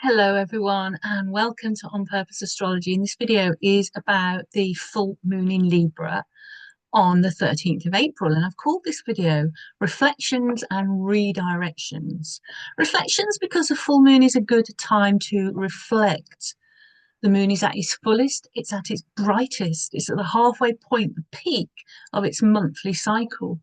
Hello everyone and welcome to On Purpose Astrology. And this video is about the full moon in Libra on the 13th of April. And I've called this video Reflections and Redirections. Reflections because the full moon is a good time to reflect. The moon is at its fullest, it's at its brightest, it's at the halfway point, the peak of its monthly cycle.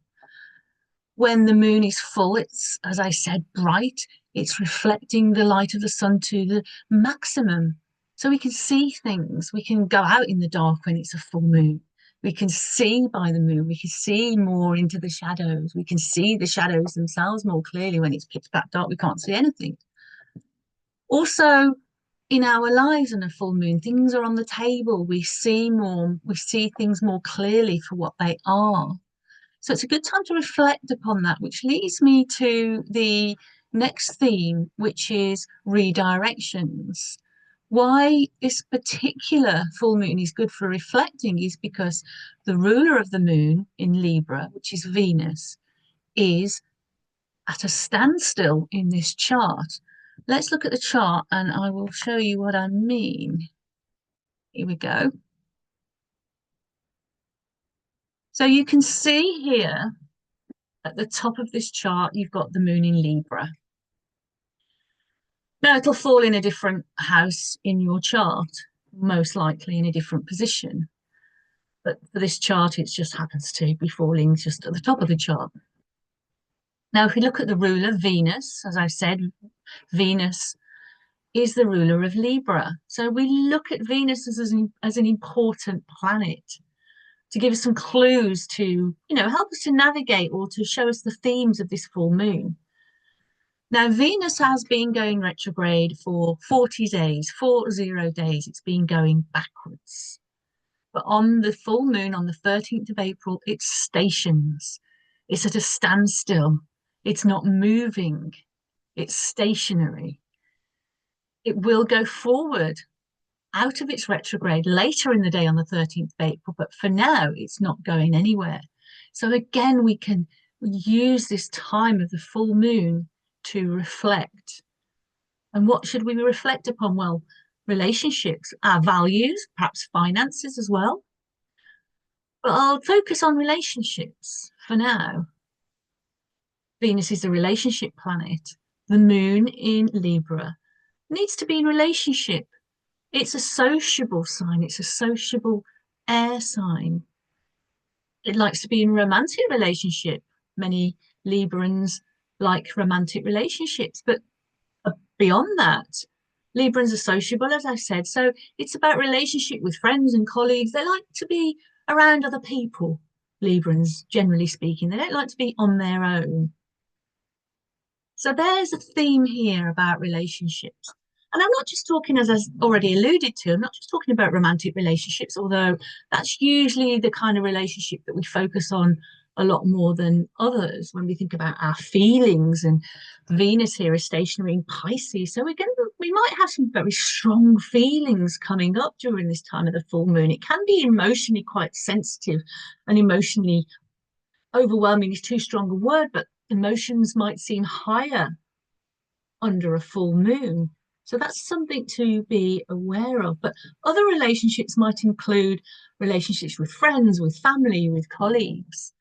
When the moon is full, it's, as I said, bright. It's reflecting the light of the sun to the maximum. So we can see things. We can go out in the dark when it's a full moon. We can see by the moon. We can see more into the shadows. We can see the shadows themselves more clearly when it's pitch black dark. We can't see anything. Also, in our lives on a full moon, things are on the table. We see more. We see things more clearly for what they are. So it's a good time to reflect upon that, which leads me to the next theme, which is redirections. Why this particular full moon is good for reflecting is because the ruler of the moon in Libra, which is Venus, is at a standstill in this chart. Let's look at the chart and I will show you what I mean. Here we go. So you can see here at the top of this chart, you've got the moon in Libra. Now it'll fall in a different house in your chart, most likely in a different position. But for this chart, it just happens to be falling just at the top of the chart. Now, if we look at the ruler, Venus, as I said, Venus is the ruler of Libra. So we look at Venus as an important planet to give us some clues to, help us to navigate or to show us the themes of this full moon. Now, Venus has been going retrograde for 40 days, 40 days. It's been going backwards. But on the full moon, on the 13th of April, it stations. It's at a standstill. It's not moving. It's stationary. It will go forward out of its retrograde later in the day on the 13th of April, but for now, it's not going anywhere. So again, we can use this time of the full moon to reflect. And what should we reflect upon? Well, relationships, our values, perhaps finances as well. But I'll focus on relationships for now. Venus is a relationship planet. The moon in Libra needs to be in relationship. It's a sociable sign. It's a sociable air sign. It likes to be in a romantic relationship. Many Librans like romantic relationships, but beyond that, Librans are sociable, as I said. So it's about relationship with friends and colleagues. They like to be around other people, Librans, generally speaking. They don't like to be on their own. So there's a theme here about relationships. And I'm not just talking, as I already alluded to, I'm not just talking about romantic relationships, although that's usually the kind of relationship that we focus on a lot more than others when we think about our feelings. And Venus here is stationary in Pisces. So we might have some very strong feelings coming up during this time of the full moon. It can be emotionally quite sensitive, and emotionally overwhelming is too strong a word, but emotions might seem higher under a full moon. So that's something to be aware of. But other relationships might include relationships with friends, with family, with colleagues.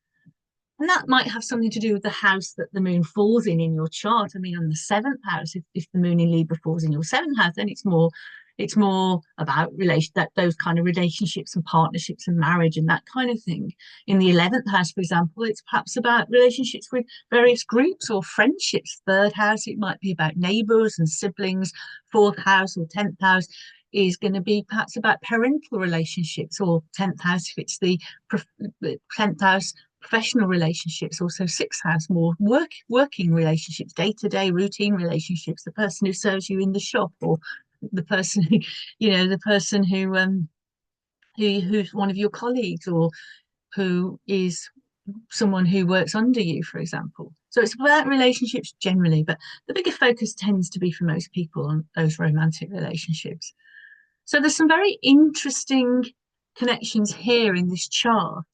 And that might have something to do with the house that the moon falls in your chart. I mean, on the seventh house, if the moon in Libra falls in your seventh house, then it's more about those kind of relationships and partnerships and marriage and that kind of thing. In the 11th house, for example, it's perhaps about relationships with various groups or friendships. Third house, it might be about neighbours and siblings. Fourth house or 10th house is going to be perhaps about parental relationships, or 10th house if it's the 10th house professional relationships. Also sixth house, more working relationships, day-to-day routine relationships, the person who serves you in the shop, or the person who, the person who's one of your colleagues, or who is someone who works under you, for example. So it's about relationships generally, but the bigger focus tends to be for most people on those romantic relationships. So there's some very interesting connections here in this chart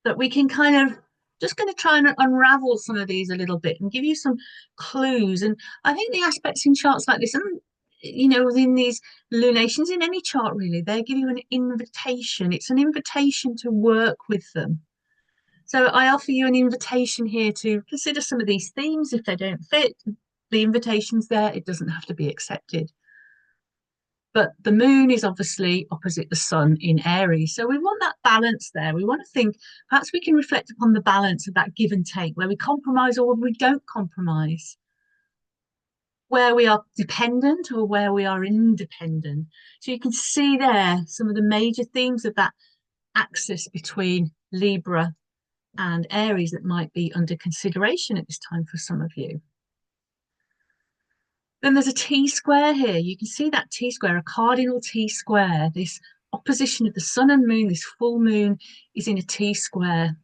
that we can kind of just going to try and unravel some of these a little bit and give you some clues. And I think the aspects in charts like this, and within these lunations in any chart really, they give you an invitation. It's an invitation to work with them. So I offer you an invitation here to consider some of these themes. If they don't fit, the invitation's there. It doesn't have to be accepted. But the moon is obviously opposite the sun in Aries. So we want that balance there. We want to think, perhaps we can reflect upon the balance of that give and take, where we compromise or where we don't compromise, where we are dependent or where we are independent. So you can see there some of the major themes of that axis between Libra and Aries that might be under consideration at this time for some of you. Then there's a T-square here. You can see that T-square, a cardinal T-square. This opposition of the sun and moon, this full moon, is in a T-square.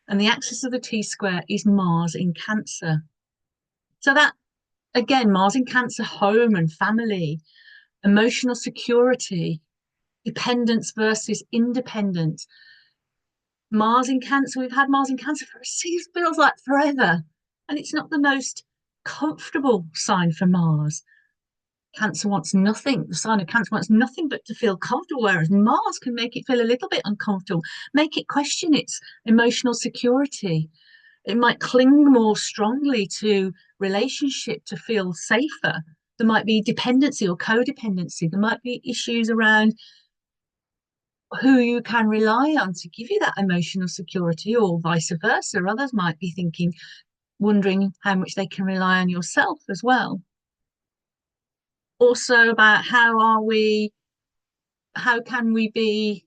And the axis of the T-square is Mars in Cancer. So that, again, Mars in Cancer, home and family, emotional security, dependence versus independence. Mars in Cancer, we've had Mars in Cancer for it feels like forever. And it's not the most comfortable sign for Mars. Cancer wants nothing. The sign of Cancer wants nothing but to feel comfortable, whereas Mars can make it feel a little bit uncomfortable, make it question its emotional security. It might cling more strongly to relationship to feel safer. There might be dependency or codependency. There might be issues around who you can rely on to give you that emotional security, or vice versa. Others might be thinking, wondering how much they can rely on yourself as well. Also about how can we be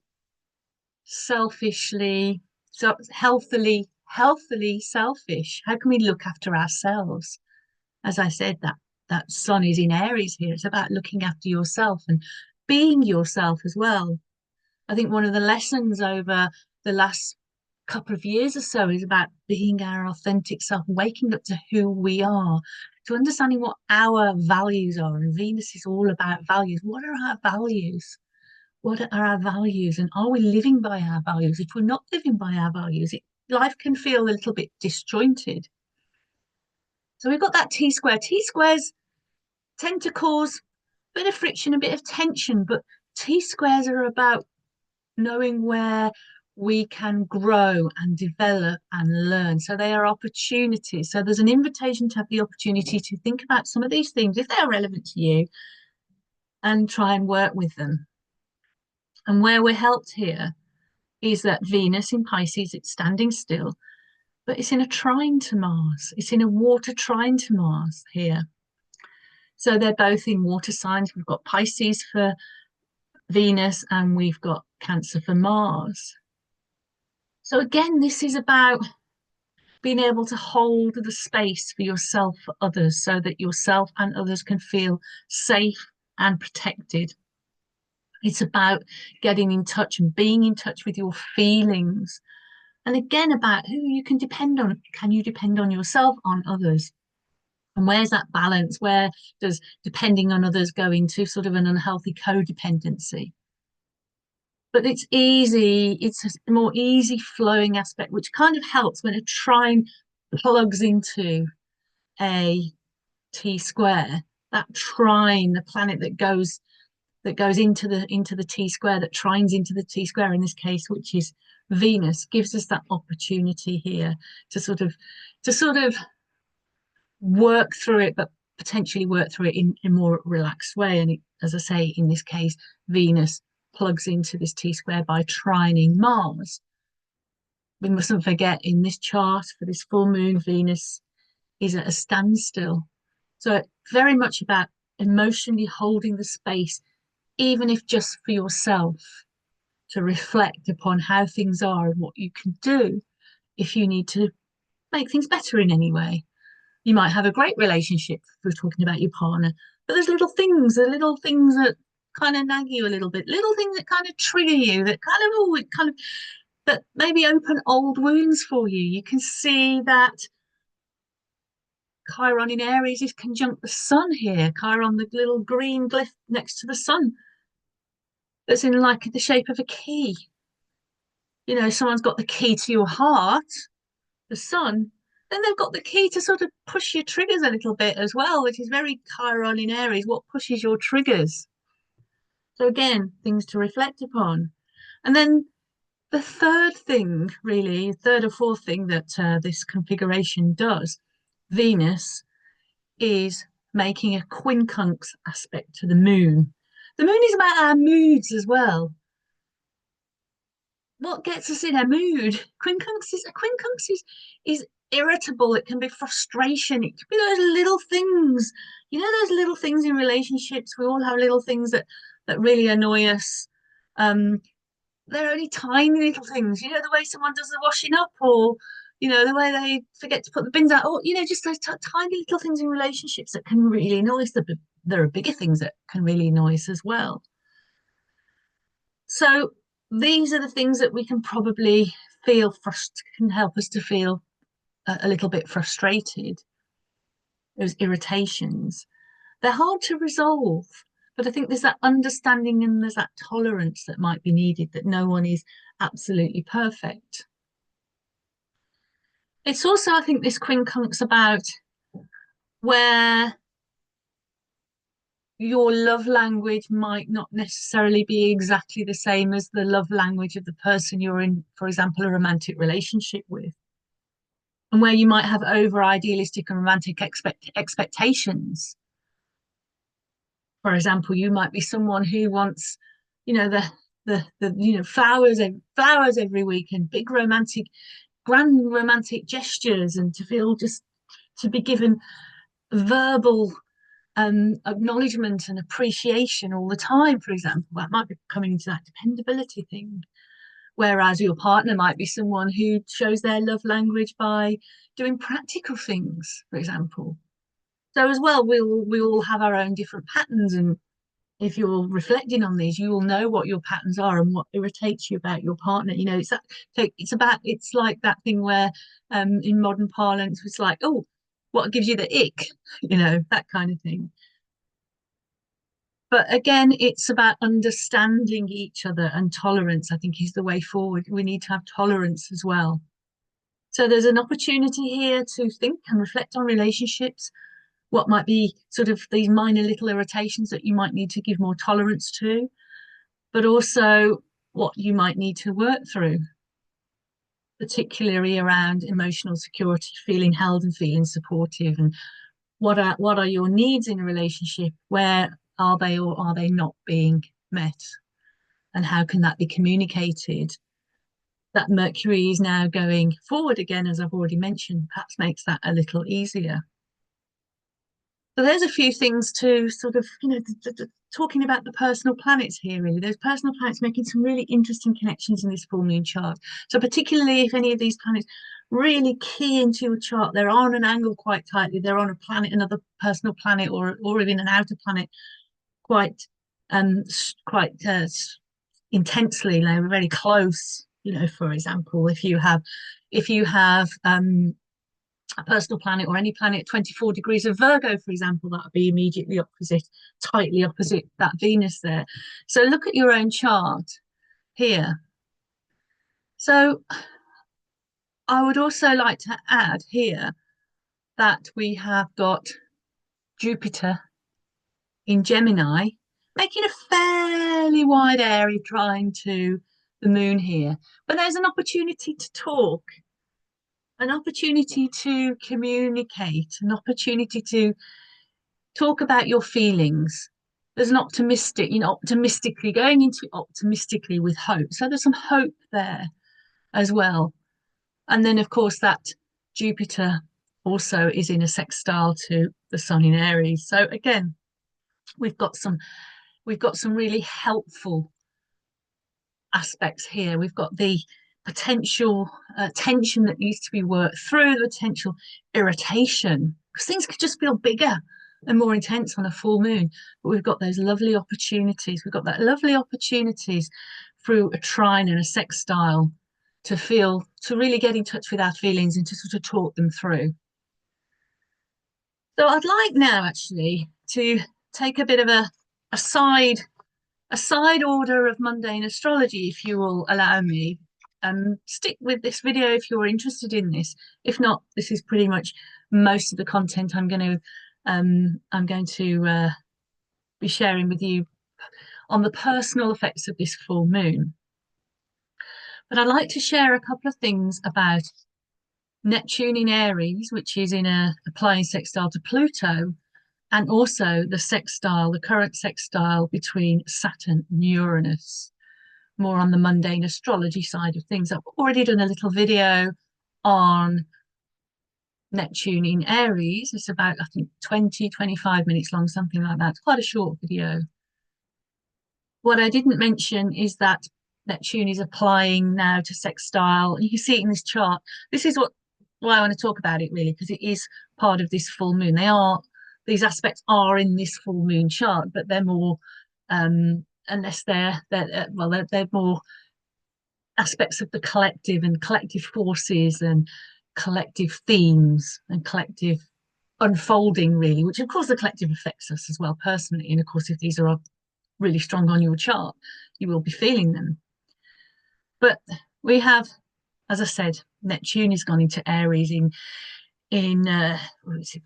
selfishly, so healthily selfish? How can we look after ourselves? As I said, that sun is in Aries here. It's about looking after yourself and being yourself as well. I think one of the lessons over the last couple of years or so is about being our authentic self, waking up to who we are, to understanding what our values are. And Venus is all about values. What are our values? What are our values? And are we living by our values? If we're not living by our values, life can feel a little bit disjointed. So we've got that T-square. T-squares tend to cause a bit of friction, a bit of tension, but T-squares are about knowing where we can grow and develop and learn. So they are opportunities. So there's an invitation to have the opportunity to think about some of these things, if they are relevant to you, and try and work with them. And where we're helped here is that Venus in Pisces, it's standing still, but it's in a trine to Mars. It's in a water trine to Mars here. So they're both in water signs. We've got Pisces for Venus and we've got Cancer for Mars. So again, this is about being able to hold the space for yourself, for others, so that yourself and others can feel safe and protected. It's about getting in touch and being in touch with your feelings. And again, about who you can depend on. Can you depend on yourself, on others? And where's that balance? Where does depending on others go into sort of an unhealthy codependency? But it's easy, it's a more easy flowing aspect, which kind of helps when a trine plugs into a T-square. That trine, the planet that goes into the T-square, that trines into the T-square in this case, which is Venus, gives us that opportunity here to sort of work through it, but potentially work through it in a more relaxed way. And as I say, in this case, Venus plugs into this T-square by trining Mars. We mustn't forget in this chart for this full moon, Venus is at a standstill. So very much about emotionally holding the space, even if just for yourself, to reflect upon how things are and what you can do if you need to make things better in any way. You might have a great relationship if we're talking about your partner, but there's little things that kind of nag you a little bit, little things that kind of trigger you, that that maybe open old wounds for you. You can see that Chiron in Aries is conjunct the sun here. Chiron, the little green glyph next to the sun, that's in like the shape of a key. Someone's got the key to your heart, the sun, then they've got the key to sort of push your triggers a little bit as well, which is very Chiron in Aries. What pushes your triggers? So again, things to reflect upon. And then the third thing, really, third or fourth thing that this configuration does, Venus, is making a quincunx aspect to the moon. The moon is about our moods as well. What gets us in a mood? Quincunx is irritable. It can be frustration. It can be those little things. You know, those little things in relationships. We all have little things that really annoy us. Um, they're only tiny little things. You know, the way someone does the washing up, or the way they forget to put the bins out, or just those tiny little things in relationships that can really annoy us. There are bigger things that can really annoy us as well. So these are the things that we can probably feel can help us to feel a little bit frustrated. Those irritations, they're hard to resolve, but I think there's that understanding and there's that tolerance that might be needed, that no one is absolutely perfect. It's also, I think, this quincunx about where your love language might not necessarily be exactly the same as the love language of the person you're in, for example, a romantic relationship with, and where you might have over idealistic and romantic expectations. For example, you might be someone who wants, the flowers every week and big romantic, grand romantic gestures, and to feel just to be given verbal acknowledgement and appreciation all the time, for example. That might be coming into that dependability thing. Whereas your partner might be someone who shows their love language by doing practical things, for example. So as well, we all have our own different patterns, and if you're reflecting on these, you will know what your patterns are and what irritates you about your partner. It's like that thing where in modern parlance it's like, oh, what gives you the ick, that kind of thing. But again, it's about understanding each other, and tolerance, I think, is the way forward. We need to have tolerance as well. So there's an opportunity here to think and reflect on relationships, what might be sort of these minor little irritations that you might need to give more tolerance to, but also what you might need to work through, particularly around emotional security, feeling held and feeling supportive, and what are your needs in a relationship? Where are they, or are they not being met? And how can that be communicated? That Mercury is now going forward again, as I've already mentioned, perhaps makes that a little easier. So there's a few things to sort of, talking about the personal planets here, really. Those personal planets making some really interesting connections in this full moon chart. So particularly if any of these planets really key into your chart, they're on an angle quite tightly, they're on a planet, another personal planet, or even an outer planet, quite intensely, they're very close. For example, if you have a personal planet or any planet 24 degrees of Virgo, for example, that would be immediately opposite, tightly opposite that Venus there. So look at your own chart here. So I would also like to add here that we have got Jupiter in Gemini, making a fairly wide area trying to the moon here. But there's an opportunity to talk, an opportunity to communicate, an opportunity to talk about your feelings. There's an optimistically going into it optimistically with hope. So there's some hope there as well. And then, of course, that Jupiter also is in a sextile to the Sun in Aries. So again, we've got some really helpful aspects here. We've got the potential tension that needs to be worked through, the potential irritation, because things could just feel bigger and more intense on a full moon. But we've got those lovely opportunities. We've got that lovely opportunities through a trine and a sextile to really get in touch with our feelings and to sort of talk them through. So I'd like now actually to take a bit of a side order of mundane astrology, if you will allow me. stick with this video if you're interested in this. If not, this is pretty much most of the content I'm going to be sharing with you on the personal effects of this full moon. But I'd like to share a couple of things about Neptune in Aries, which is in a applying sextile to Pluto, and also the current sextile between Saturn and Uranus, more on the mundane astrology side of things. I've already done a little video on Neptune in Aries. It's about, I think, 25 minutes long, something like that. It's quite a short video. What I didn't mention is that Neptune is applying now to sextile. You can see it in this chart. This is why I want to talk about it, really, because it is part of this full moon. These aspects are in this full moon chart, but they're more unless they're more aspects of the collective and collective forces and collective themes and collective unfolding, really, which of course the collective affects us as well personally. And of course, if these are really strong on your chart, you will be feeling them. But we have, as I said, Neptune has gone into Aries in what is it?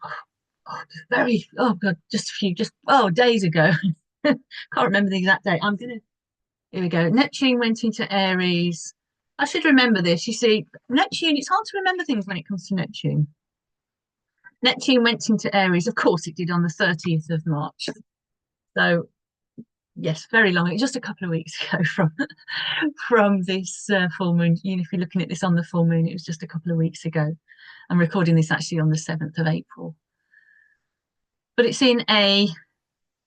Days ago. Can't remember the exact date. Here we go. Neptune went into Aries. I should remember this. You see, Neptune, it's hard to remember things when it comes to Neptune. Neptune went into Aries. Of course it did, on the 30th of March. So yes, very long. It was just a couple of weeks ago from this full moon. You know, if you're looking at this on the full moon, it was just a couple of weeks ago. I'm recording this actually on the 7th of April. But it's in a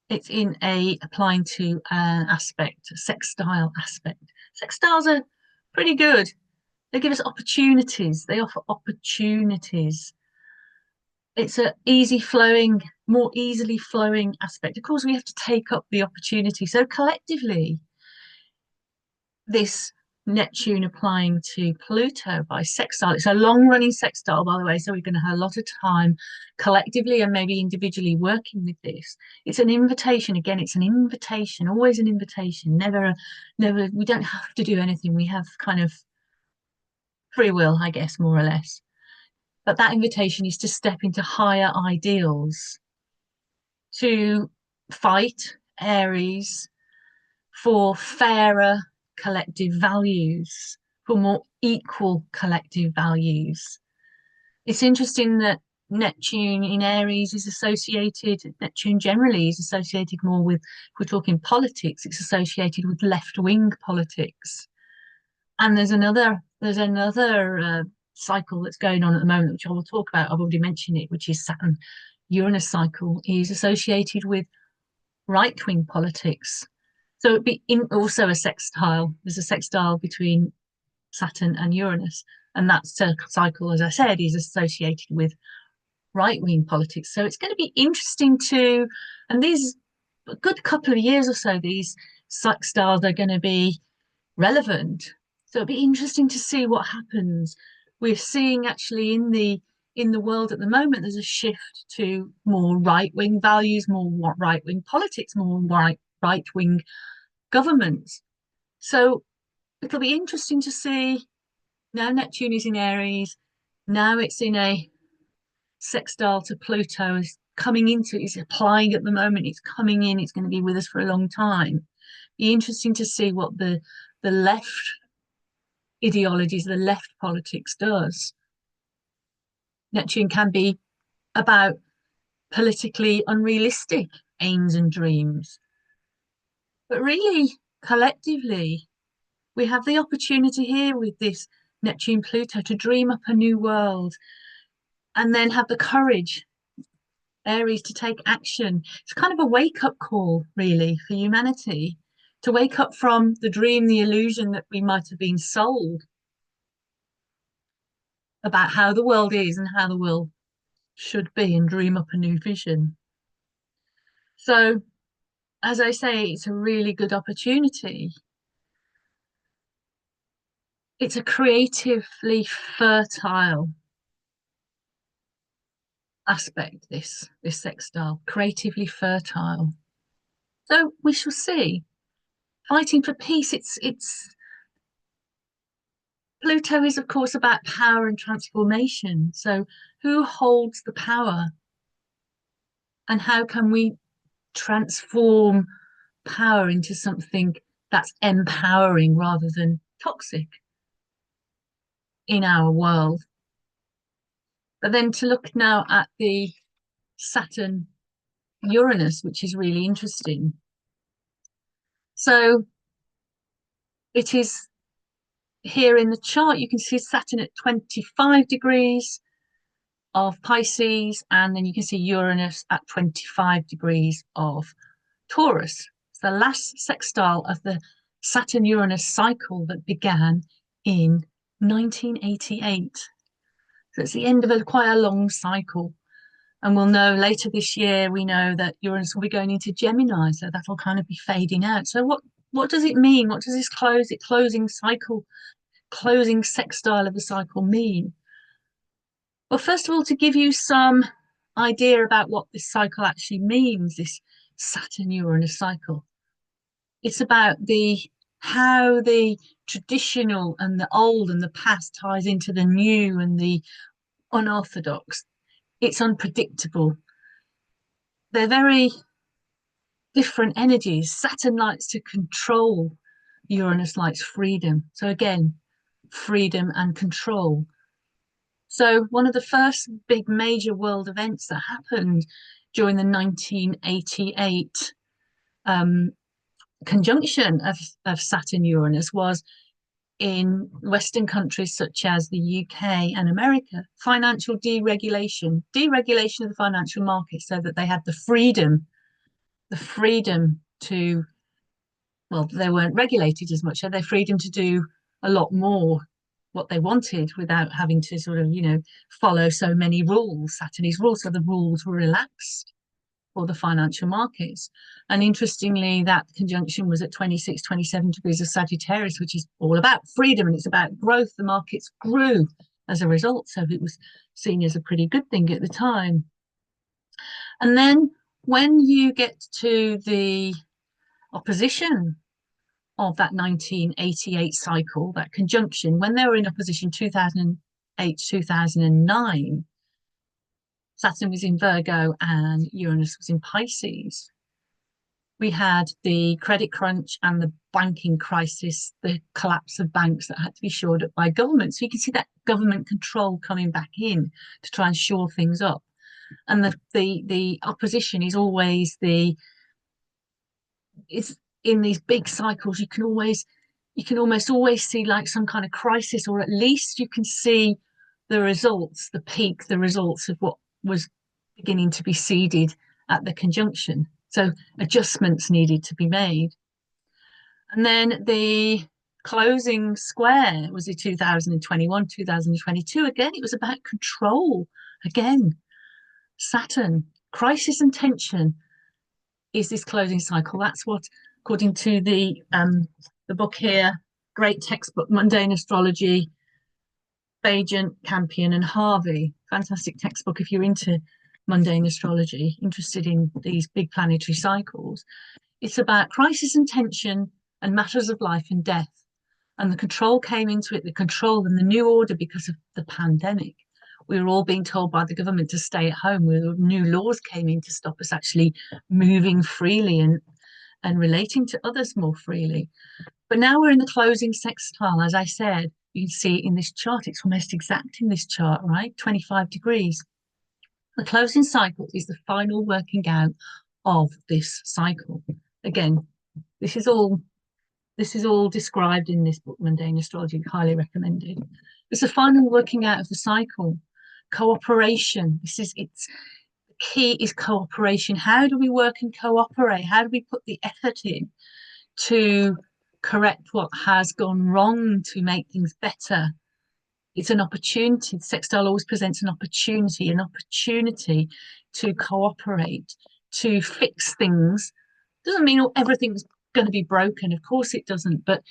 applying to an aspect, a sextile aspect. Sextiles are pretty good. They give us opportunities. They offer opportunities. It's a more easily flowing aspect. Of course, we have to take up the opportunity. So collectively, this Neptune applying to Pluto by sextile. It's a long-running sextile, by the way, so we're going to have a lot of time collectively and maybe individually working with this. It's an invitation. Again, it's an invitation, always an invitation. Never, we don't have to do anything. We have kind of free will, I guess, more or less. But that invitation is to step into higher ideals, to fight, Aries, for fairer collective values, for more equal collective values. It's interesting that Neptune in Aries Neptune generally is associated more with, if we're talking politics, it's associated with left-wing politics. And there's another cycle that's going on at the moment, which I will talk about. I've already mentioned it, which is Saturn-Uranus cycle, is associated with right-wing politics. So it'd be also a sextile. There's a sextile between Saturn and Uranus, and that cycle, as I said, is associated with right-wing politics. So it's going to be interesting and these a good couple of years or so, these sextiles are going to be relevant. So it'll be interesting to see what happens. We're seeing actually in the world at the moment, there's a shift to more right-wing values, more right-wing politics, more right-wing governments. So it'll be interesting to see. Now Neptune is in Aries. Now it's in a sextile to Pluto. It's applying at the moment. It's coming in. It's going to be with us for a long time. Be interesting to see what the left ideologies, the left politics does. Neptune can be about politically unrealistic aims and dreams. But really, collectively, we have the opportunity here with this Neptune-Pluto to dream up a new world and then have the courage, Aries, to take action. It's kind of a wake-up call, really, for humanity, to wake up from the dream, the illusion that we might have been sold about how the world is and how the world should be, and dream up a new vision. So, as I say, it's a really good opportunity. It's a creatively fertile aspect, this sextile, creatively fertile. So we shall see. Fighting for peace, it's Pluto is, of course, about power and transformation. So, who holds the power, and how can we transform power into something that's empowering rather than toxic in our world? But then to look now at the Saturn-Uranus, which is really interesting. So, it is here in the chart, you can see Saturn at 25 degrees of Pisces, and then you can see Uranus at 25 degrees of Taurus. It's the last sextile of the Saturn-Uranus cycle that began in 1988. So it's the end of quite a long cycle. And we'll know later this year, we know that Uranus will be going into Gemini, so that'll kind of be fading out. So what does it mean? What does this closing cycle, closing sextile of the cycle mean? Well, first of all, to give you some idea about what this cycle actually means, this Saturn-Uranus cycle, it's about how the traditional and the old and the past ties into the new and the unorthodox. It's unpredictable. They're very different energies. Saturn likes to control, Uranus likes freedom. So again, freedom and control. So one of the first big major world events that happened during the 1988 conjunction of Saturn-Uranus was in Western countries such as the UK and America, financial deregulation of the financial market so that they had the freedom to, well, they weren't regulated as much, so their freedom to do a lot more what they wanted without having to sort of, follow so many rules, Saturn's rules. So the rules were relaxed for the financial markets. And interestingly, that conjunction was at 26, 27 degrees of Sagittarius, which is all about freedom and it's about growth. The markets grew as a result. So it was seen as a pretty good thing at the time. And then when you get to the opposition of that 1988 cycle, that conjunction, when they were in opposition 2008, 2009, Saturn was in Virgo and Uranus was in Pisces. We had the credit crunch and the banking crisis, the collapse of banks that had to be shored up by government. So you can see that government control coming back in to try and shore things up. And the opposition is always it's in these big cycles, you can almost always see like some kind of crisis, or at least you can see the results, the peak, the results of what was beginning to be seeded at the conjunction. So adjustments needed to be made. And then the closing square was in 2021, 2022. Again, it was about control. Again, Saturn, crisis and tension is this closing cycle. That's what, according to the book here, great textbook, Mundane Astrology, Bajent, Campion, and Harvey. Fantastic textbook if you're into mundane astrology, interested in these big planetary cycles. It's about crisis and tension and matters of life and death. And the control came into it, the control and the new order because of the pandemic. We were all being told by the government to stay at home. New laws came in to stop us actually moving freely and relating to others more freely. But now we're in the closing sextile, as I said. You can see in this chart, it's almost exact in this chart, right? 25 degrees. The closing cycle is the final working out of this cycle. Again, this is all described in this book, Mundane Astrology, highly recommended. It's the final working out of the cycle. Cooperation. The key is cooperation. How do we work and cooperate? How do we put the effort in to correct what has gone wrong, to make things better? It's an opportunity. The sextile always presents an opportunity to cooperate, to fix things. Doesn't mean everything's going to be broken. Of course it doesn't. But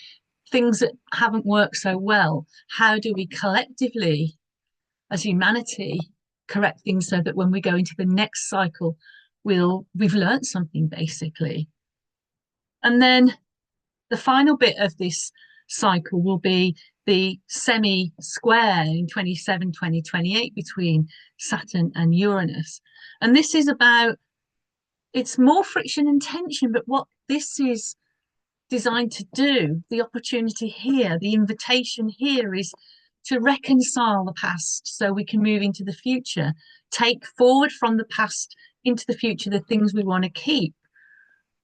things that haven't worked so well, how do we collectively, as humanity, correct things so that when we go into the next cycle, we've learned something basically. And then the final bit of this cycle will be the semi-square in 2028 between Saturn and Uranus. And this is about, it's more friction and tension, but what this is designed to do, the opportunity here, the invitation here is to reconcile the past so we can move into the future, take forward from the past into the future the things we want to keep,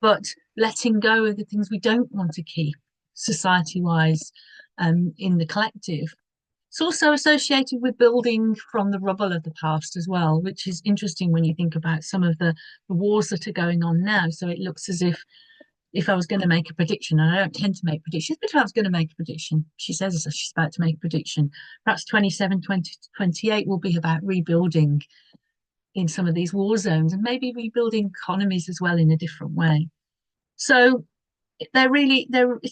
but letting go of the things we don't want to keep society-wise, in the collective. It's also associated with building from the rubble of the past as well, which is interesting when you think about some of the wars that are going on now. So it looks as if I was going to make a prediction, and I don't tend to make predictions, but if I was going to make a prediction, she says she's about to make a prediction, perhaps 2028 will be about rebuilding in some of these war zones and maybe rebuilding economies as well in a different way. So it's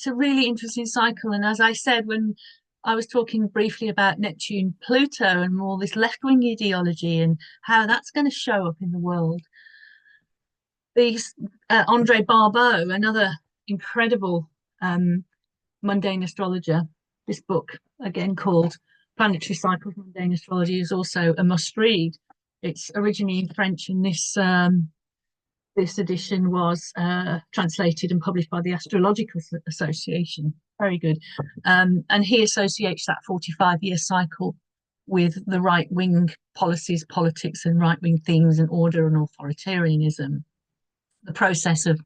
a really interesting cycle. And as I said, when I was talking briefly about Neptune, Pluto, and all this left-wing ideology and how that's going to show up in the world, these Andre Barbeau, another incredible mundane astrologer, this book again called Planetary Cycles, Mundane Astrology, is also a must-read. It's originally in French, and this edition was translated and published by the Astrological Association. Very good. And he associates that 45-year cycle with the right-wing policies, politics, and right-wing themes and order and authoritarianism. The process of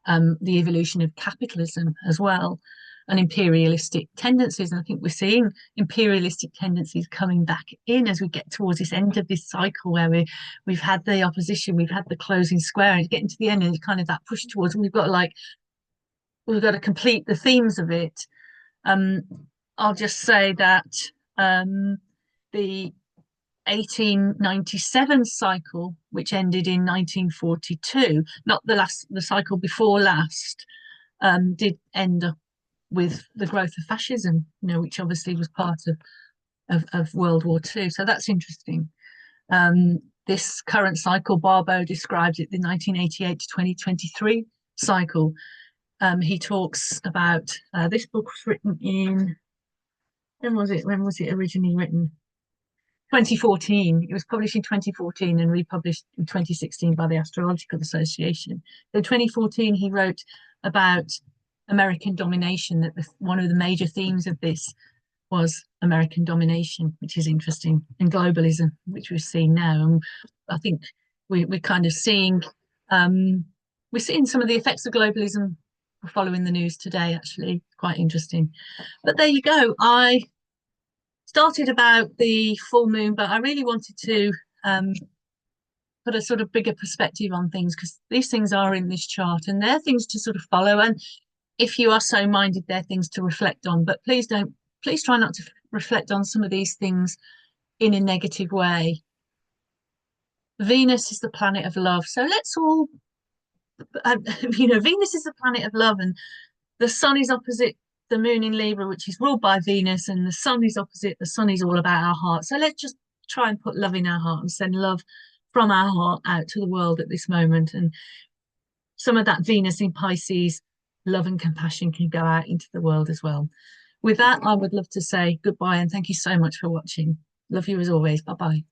the evolution of capitalism as well, and imperialistic tendencies. And I think we're seeing imperialistic tendencies coming back in as we get towards this end of this cycle where we've had the opposition, we've had the closing square, and it's getting to the end, and it's kind of that push towards, we've got to complete the themes of it. I'll just say that the 1897 cycle, which ended in 1942, not the cycle before last, did end up with the growth of fascism, which obviously was part of World War II. So that's interesting. This current cycle, Barbeau describes it, the 1988 to 2023 cycle. He talks about this book was written in, when was it originally written? 2014. It was published in 2014 and republished in 2016 by the Astrological Association. So 2014, he wrote about American domination, that one of the major themes of this was American domination, which is interesting, and globalism, which we've seen now. And I think we're kind of seeing, we're seeing some of the effects of globalism following the news today, actually, quite interesting. But there you go. I started about the full moon, but I really wanted to put a sort of bigger perspective on things, because these things are in this chart and they're things to sort of follow. And if you are so minded, they're things to reflect on, but please try not to reflect on some of these things in a negative way. Venus is the planet of love. So let's all, Venus is the planet of love, and the sun is opposite the moon in Libra, which is ruled by Venus, and the sun is opposite. The sun is all about our heart. So let's just try and put love in our heart and send love from our heart out to the world at this moment. And some of that Venus in Pisces, love and compassion, can go out into the world as well. With that, I would love to say goodbye and thank you so much for watching. Love you as always. Bye-bye.